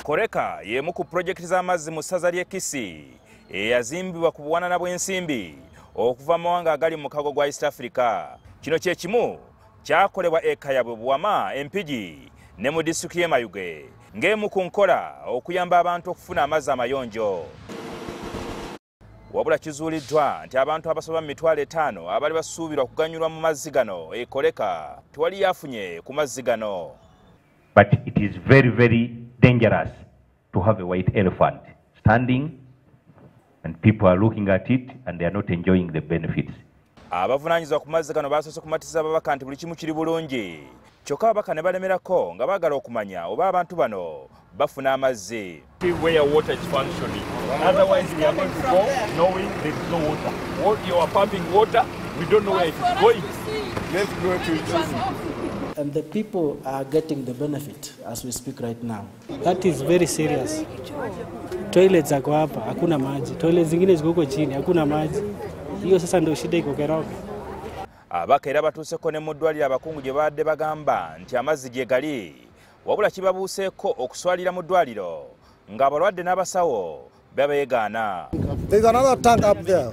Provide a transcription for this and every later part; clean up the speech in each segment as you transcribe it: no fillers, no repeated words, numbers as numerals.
Keroka y'emu ku pulojekiti z'amazzi mu ssaza ly'e Kisii eyazimbibwa ku buwanana bw'ensimbi okuva mu mawanga agali mu mukago gwa East Africa. Kino kye kimu kyakolebwa e Kayabwe, Buwama, Empigi ne mu disitulikiti y'e Mayuge ng'emu ku nkola okuyamba abantu okufuna amazzi amayonjo. Wabula kizuuliddwa nti abantu abasoba mu mitwalo 5 abali basuubirwa okuganyulwa mu mazzi gano e Keroka tewali yafunye ku mazzi gano. But it is very, very dangerous to have a white elephant standing and people are looking at it and they are not enjoying the benefits. Abavunaanyizibwa ku mazzi gano basoose kumatiza ababaka nti buli kimu kiri bulungi. Kyokka ababaka ne balemerako nga baagala okumanya oba abantu bano bafuna amazzi. Where water is functioning. Otherwise we are going to go knowing there is no water. What you are pumping water, we don't know where it is going. Let's go to it. And the people are getting the benefit as we speak right now. That is very serious. Toilets zako hapa, hakuna maji. Toilets zingine ziko huko chini, hakuna maji. Hiyo sasa ndio shida iko Keroka. Abaka era batuuseko ne mu ddwaliro abakungu gye badde bagamba nti amazzi gye gali. Wabula kibabuuseeko okuswalira mu ddwaliro ng'abalwadde n'abasawo babeegaana. There's another tank up there.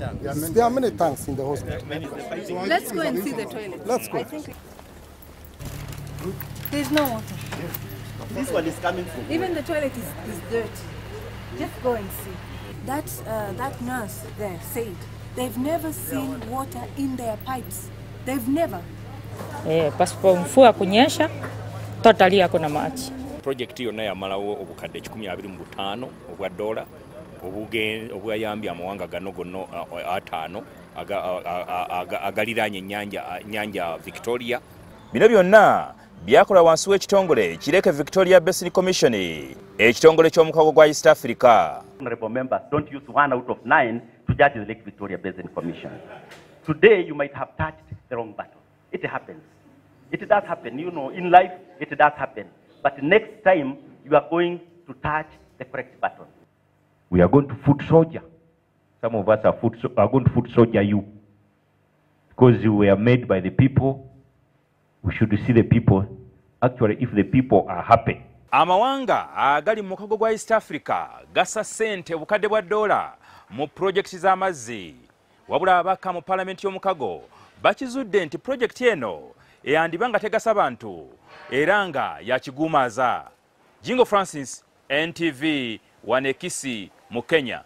There are many tanks in the hospital. Let's go and see the toilet. Let's go. There's no water. This one is coming from. Even the toilet is dirty. Just go and see. That nurse there said they've never seen water in their pipes. They've never. Pasipo mvua kunyesha totally hakuna maji. Project yonna yamalawo obukadde 125 obwa dola obuyambi amawanga gano gonno atano agaliraanye nyanja Victoria. Bino byonna byakola wansi w'ekitongole Kireke Victoria Basin Commission, ekitongole ky'omukago gwa East Africa. Honorable members, don't use 1 out of 9 to judge the Lake Victoria Basin Commission. Today you might have touched the wrong button. It happens. It does happen. You know, in life it does happen. But next time you are going to touch the correct button. We are going to foot soldier. Some of us are going to foot soldier you. Because you were made by the people. We should see the people. Actually, if the people are happy. Amawanga agali mu mukago gwa East Africa gasa ssente obukadde bwa dola mu pulojekiti z'amazzi. Wabula abaka mu palamenti y'omukago bakizudde nti pulojekiti eno eyandiba nga tegasa bantu era nga yakiguumaaza. Jingo Francis, NTV, Kisii mu Kenya.